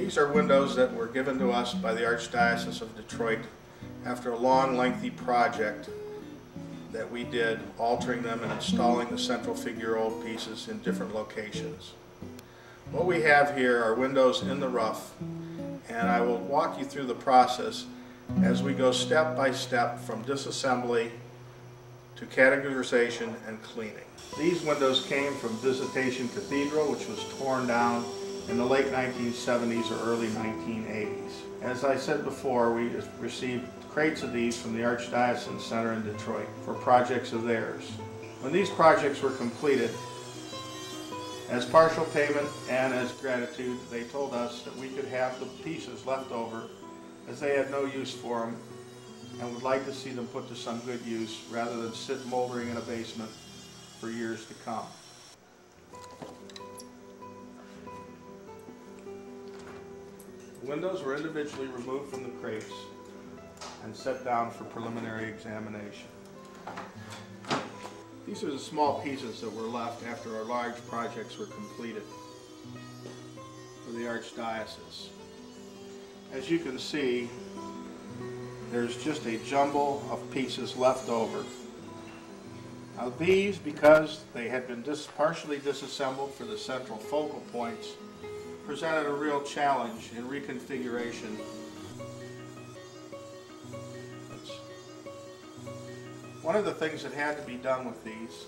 These are windows that were given to us by the Archdiocese of Detroit after a long, lengthy project that we did, altering them and installing the central figureold pieces in different locations. What we have here are windows in the rough, and I will walk you through the process as we go step by step from disassembly to categorization and cleaning. These windows came from Visitation Cathedral, which was torn down in the late 1970s or early 1980s. As I said before, we received crates of these from the Archdiocesan Center in Detroit for projects of theirs. When these projects were completed, as partial payment and as gratitude, they told us that we could have the pieces left over as they had no use for them and would like to see them put to some good use rather than sit moldering in a basement for years to come. The windows were individually removed from the crates and set down for preliminary examination. These are the small pieces that were left after our large projects were completed for the Archdiocese. As you can see, there's just a jumble of pieces left over. Now these, because they had been partially disassembled for the central focal points, presented a real challenge in reconfiguration. One of the things that had to be done with these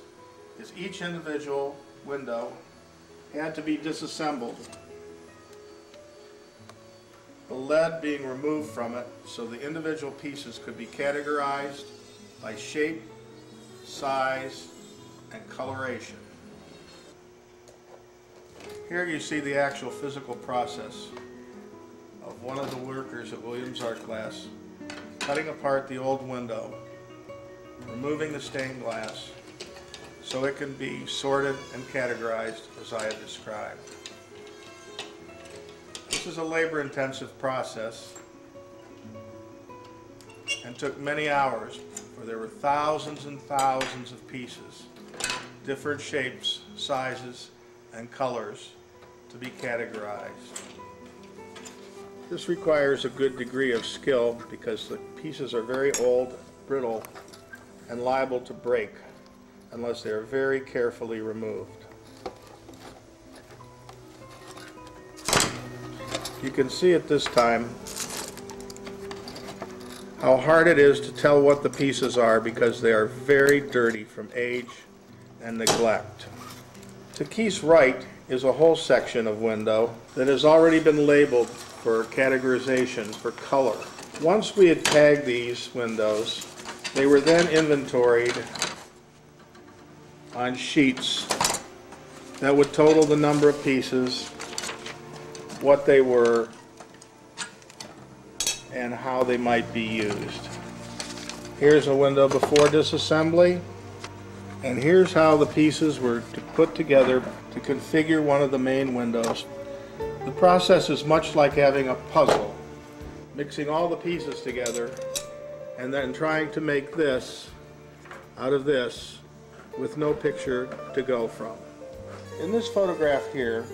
is each individual window had to be disassembled, the lead being removed from it so the individual pieces could be categorized by shape, size, and coloration. Here you see the actual physical process of one of the workers at Williams Art Glass cutting apart the old window, removing the stained glass so it can be sorted and categorized as I have described. This is a labor-intensive process and took many hours, for there were thousands and thousands of pieces, different shapes, sizes, and colors to be categorized. This requires a good degree of skill because the pieces are very old, brittle, and liable to break unless they are very carefully removed. You can see at this time how hard it is to tell what the pieces are because they are very dirty from age and neglect. To Keith's right is a whole section of window that has already been labeled for categorization for color. Once we had tagged these windows, they were then inventoried on sheets that would total the number of pieces, what they were, and how they might be used. Here's a window before disassembly, and here's how the pieces were put together to configure one of the main windows. The process is much like having a puzzle, mixing all the pieces together and then trying to make this out of this with no picture to go from. In this photograph here,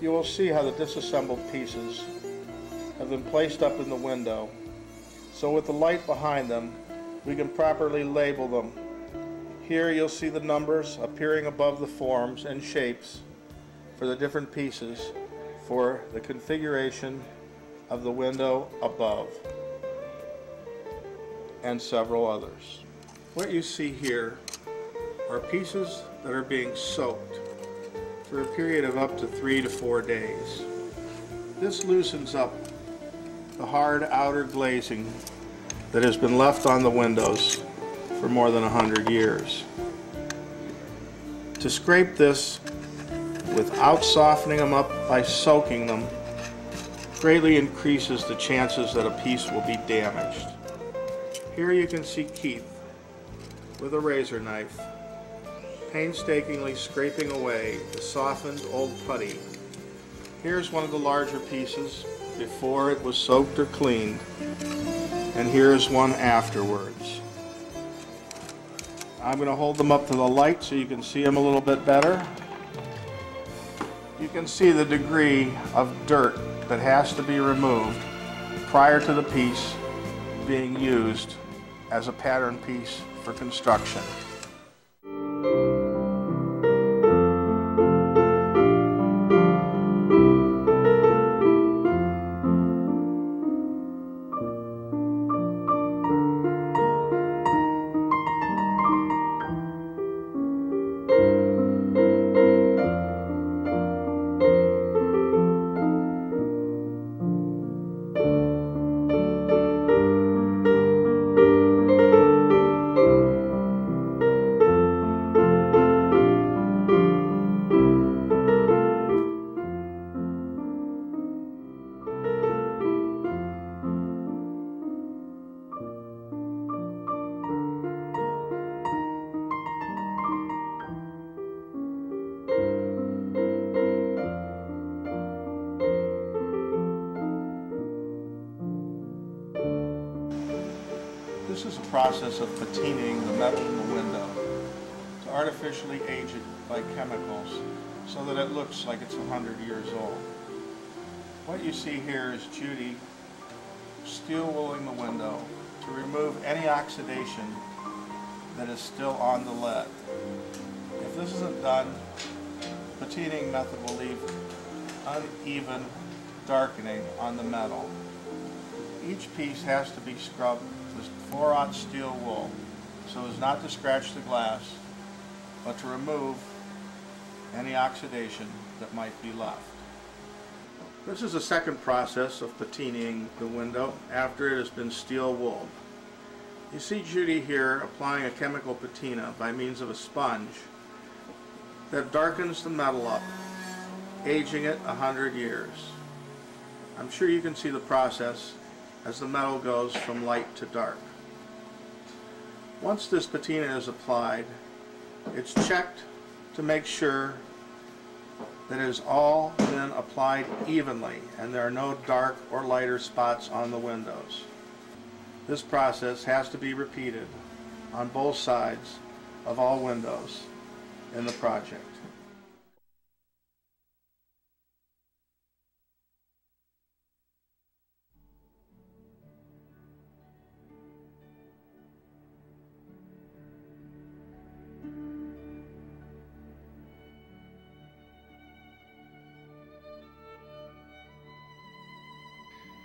you will see how the disassembled pieces have been placed up in the window, so with the light behind them we can properly label them. Here you'll see the numbers appearing above the forms and shapes for the different pieces for the configuration of the window above, and several others. What you see here are pieces that are being soaked for a period of up to 3 to 4 days. This loosens up the hard outer glazing that has been left on the windows for more than 100 years. To scrape this without softening them up by soaking them greatly increases the chances that a piece will be damaged. Here you can see Keith with a razor knife painstakingly scraping away the softened old putty. Here's one of the larger pieces before it was soaked or cleaned, and here's one afterwards. I'm going to hold them up to the light so you can see them a little bit better. You can see the degree of dirt that has to be removed prior to the piece being used as a pattern piece for construction. This is a process of patining the metal in the window to artificially age it by chemicals so that it looks like it's 100 years old. What you see here is Judy steel wooling the window to remove any oxidation that is still on the lead. If this isn't done, the patining method will leave uneven darkening on the metal. Each piece has to be scrubbed with 4/0 steel wool so as not to scratch the glass, but to remove any oxidation that might be left. This is the second process of patining the window after it has been steel wooled. You see Judy here applying a chemical patina by means of a sponge that darkens the metal up, aging it 100 years. I'm sure you can see the process as the metal goes from light to dark. Once this patina is applied, it's checked to make sure that it has all been applied evenly and there are no dark or lighter spots on the windows. This process has to be repeated on both sides of all windows in the project.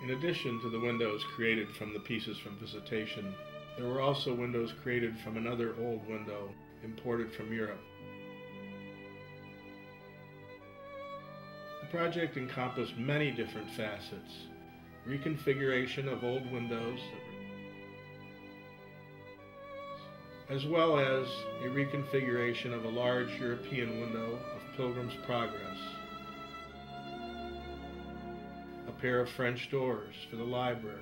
In addition to the windows created from the pieces from visitation, there were also windows created from another old window imported from Europe. The project encompassed many different facets: reconfiguration of old windows, as well as a reconfiguration of a large European window of Pilgrim's Progress, a pair of French doors for the library,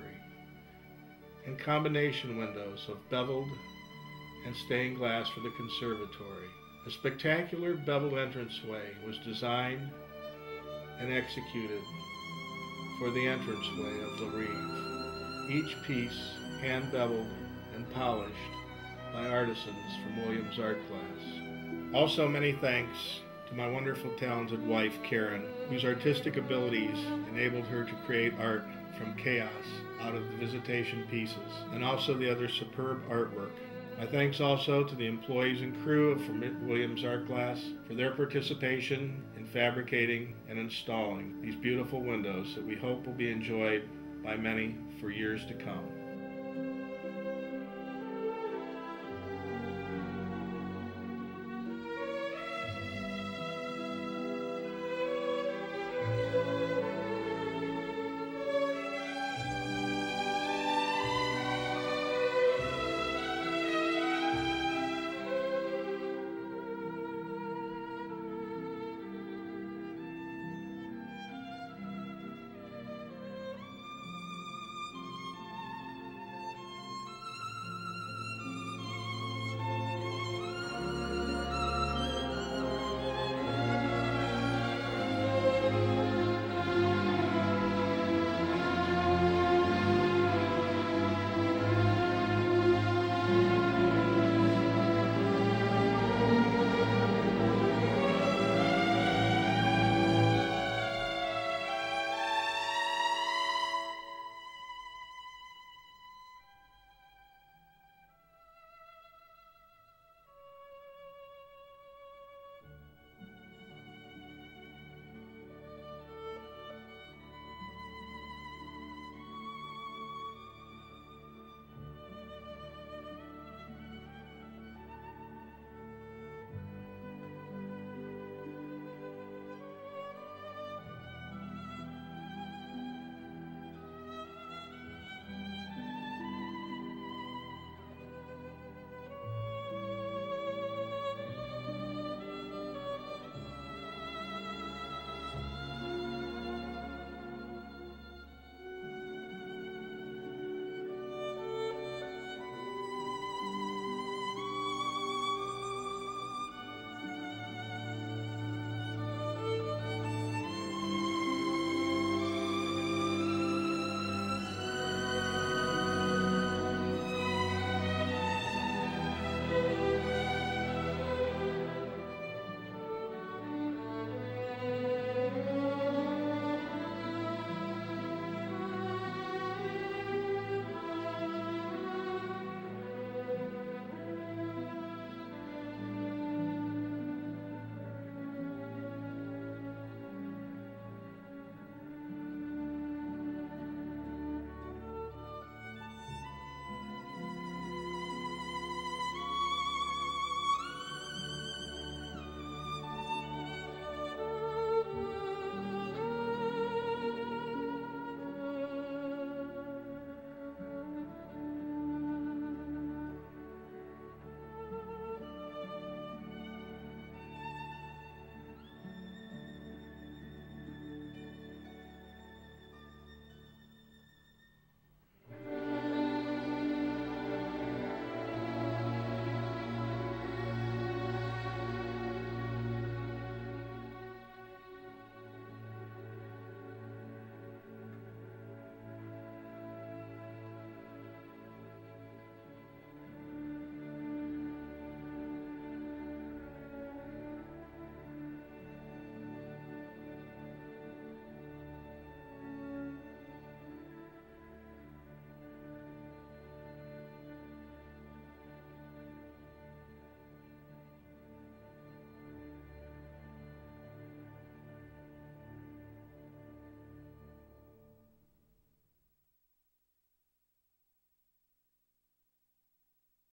and combination windows of beveled and stained glass for the conservatory. A spectacular beveled entranceway was designed and executed for the entranceway of the Reeve, each piece hand beveled and polished by artisans from Williams Art Glass. Also, many thanks to my wonderful talented wife Karen, whose artistic abilities enabled her to create art from chaos out of the visitation pieces, and also the other superb artwork. My thanks also to the employees and crew from Williams Art Glass for their participation in fabricating and installing these beautiful windows that we hope will be enjoyed by many for years to come.